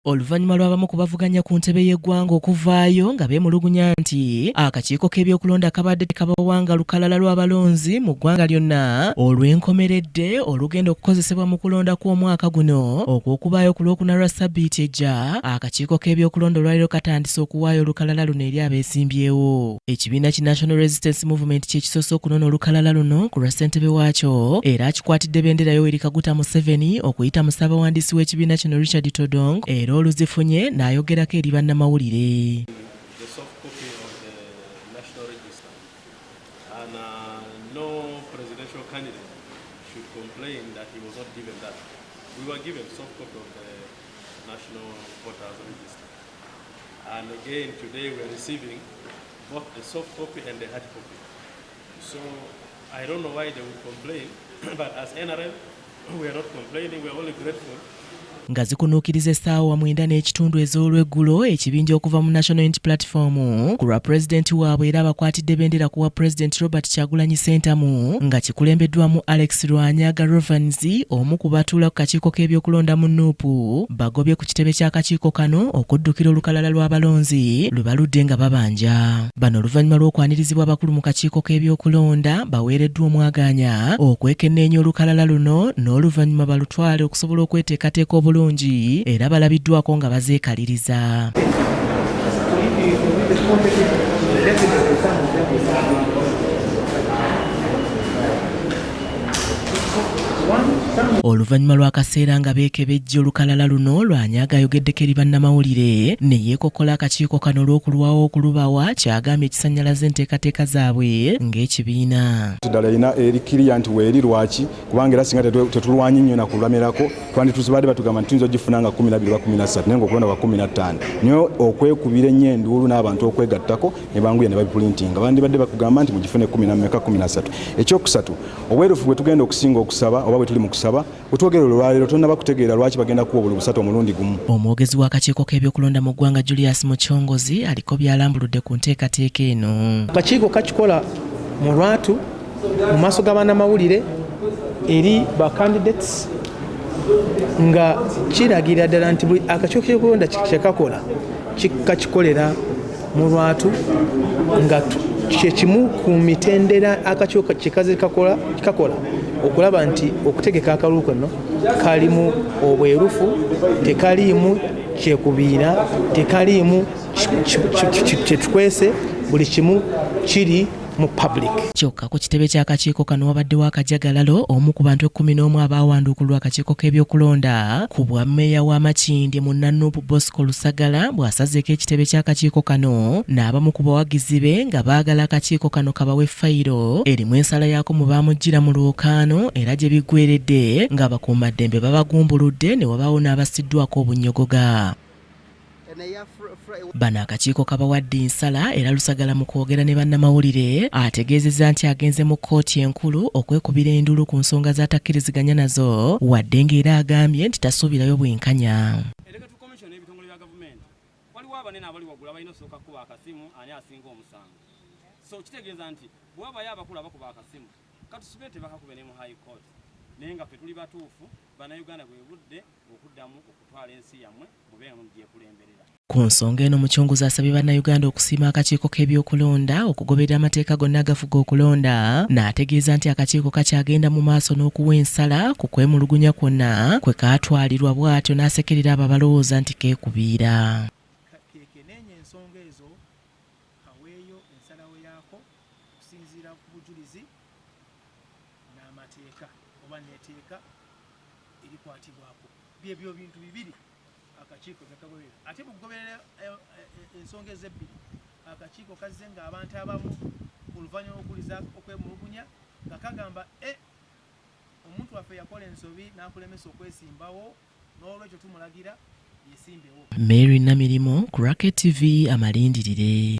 Oluvannyuma lw'abamu ku bavuganya ku ntebe y'eggwanga okuvaayo nga beemulugunya nti akakiiko k'ebyokulonda kabadde tekabawanga lukalala lw'abalonzi mu ggwanga lyonna olw'enkomeredde olugenda okukozesebwa mu kulonda kw'omwaka guno okw'okubaayo ku lwokuna lwa ssabbiiti ejja, akakiiko k'ebyokulonda olwaliro katandise okuwaayo olukalala luno eri abeesimbyewo. Ekibiina ki National Resistance Movement kye kisoose okunona olukalala luno ku lwa ssentebe waakyo era akikwatidde bendera Yoweri Kaguta Museveni okuyita mu ssaabawandiisi w'ekibiina kino Richard Todong era oluzifunye n'ayogerako eri bannamawulire. And again, today we are receiving both the soft copy and the hard copy. So I don't know why they would complain, but as NRM, we are not complaining, we are only grateful. Nga zikunuukiriza essaawa 9:30 ez'olweggulo ekibinja okuva mu National Unity Platform ku lwa pulezidenti waabwe era abakwatidde bendera kuwa pulezidenti Robert Kyagulanyi Ssentamu nga kikulembeddwamu Alex Lwanyaga Rovans omu ku batuula ku kakiiko k'ebyokulonda mu Nuupu bagobye ku kitebe ky'akakiiko kano okuddukira olukalala lw'abalonzi lwe baludde nga babanja. Bano oluvannyuma lw'okwanirizibwa abakulu mu kakiiko k'ebyokulonda baweereddwa omwagaanya okwekenneenya olukalala luno n'oluvannyuma balutwale okusobola okweteekateeka obulungi era balabiddwako nga bazeekaliriza. Oluvannyuma lw'akaseera nga beekebejja olukalala luno, Lwanyaga ayogeddeko eri bannamawulire ne yeekokkola akakiiko kano olw'okulwawo okulubawa ky'agambye ekisannyalaza enteekateeka zaabwe ng'ekibiina. Ddala erina erikiriya nti weeri lwaki kubanga era singa tetulwanyi nnyo nakulumirako twandituuse badde batugamba nti tuyinza ogifuna nga 12 oba 13 naye ng'okulonda kwa 15 niyo okwekubira ennyo enduulu n'abantu okwegattako ne banguya ne babipulintinga bandibadde bakugamba nti mugifune 13. Ekyokusatu obwerufu bwe tugenda okusinga okusaba oba bwe tuli mu kusaba bwetwogera olwaliro tonnaba kutegeera lwaki bagenda kuwa buli busatu omulundi gumu. Omwogezi w'akakiiko k'ebyokulonda mu ggwanga Julius Muchongozi aliko byalambuludde ku nteekateeka eno. Akakiiko kakikola mu lwatu mu maaso g'abannamawulire eri ba candidates nga kiragira ddala nti buli akakiiko k'ebyokulonda kyekakola kakikolera mu lwatu nga kyekimu ku mitendera akakiiko kikaze kakola okulaba nti okutegeka akalulu kano kalimu obwerufu, tekaliimu kyekubiina, tekaliimu kyetukwese, buli kimu kiri mu public. Kyokka ku kitebe ky'akakiiko kano wabaddewo akajagalalo omu ku bantu 11 abaawanduukulwa akakiiko k'ebyokulonda ku bwa mmeeya wa Makindye mu Nanuupu Bosco Lusagala bw'asazeeko ekitebe ky'akakiiko kano n'abamu ku bawagizi be nga baagala akakiiko kano kabawe fayiro erimu ensala yaako mu baamuggira mu lwokaano era gye biggweredde nga abakuumaddembe babagumbuludde ne wabaawo n'abasiddwako obunnyogoga. Bano akakiiko kabawadde ensala era Lusagala mu kwogera ne bannamawulire ategeezezza nti agenze mu kkooti enkulu okwekubira enduulu ku nsonga z'atakkiriziganya nazo wadde ng'era agambye nti tasuubirayo bwenkanya. Waliwo abanene abali waggulu abalina osooka kuba akasimu ani asinga omusango. So kitegeeza nti bwabayo abakulu abakuba akasimu katusubire tebakakube ne mu high court naye nga ffe tuli batuufu bannayuganda bwe budde okuddamu okutwala ensi yammwe mubeera mugyeekulemberera. Ku nsonga eno Muchongozi asabye bannayuganda okusiima akakiiko k'ebyokulonda okugoberera amateeka gonna agafuga okulonda n'ategeeza nti akakiiko kakyagenda mu maaso n'okuwa ensala ku kwemulugunya kwonna kwe kaatwalirwa bw'atyo n'asekerera abo abalowooza nti keekubiira. Kekeneenye ensonga ezo kaweeyo ensalawo yaako okusinziira ku bujulizi n'amateeka oba n'eteeka erikwatibwako. Byebyo bintu bibiri akakiiko byakagoberera ate bugoberera ensonga ezebbiri akakiiko kazze nga abantu abamu oluvannyuma lw'okuwuliza okwemulugunya nga kagamba omuntu waffe yakola ensobi n'akulemesa okwesimbawo n'olwekyo tumulagira yesimbewo. Mary Namirimo, Cracket TV, amalindirire.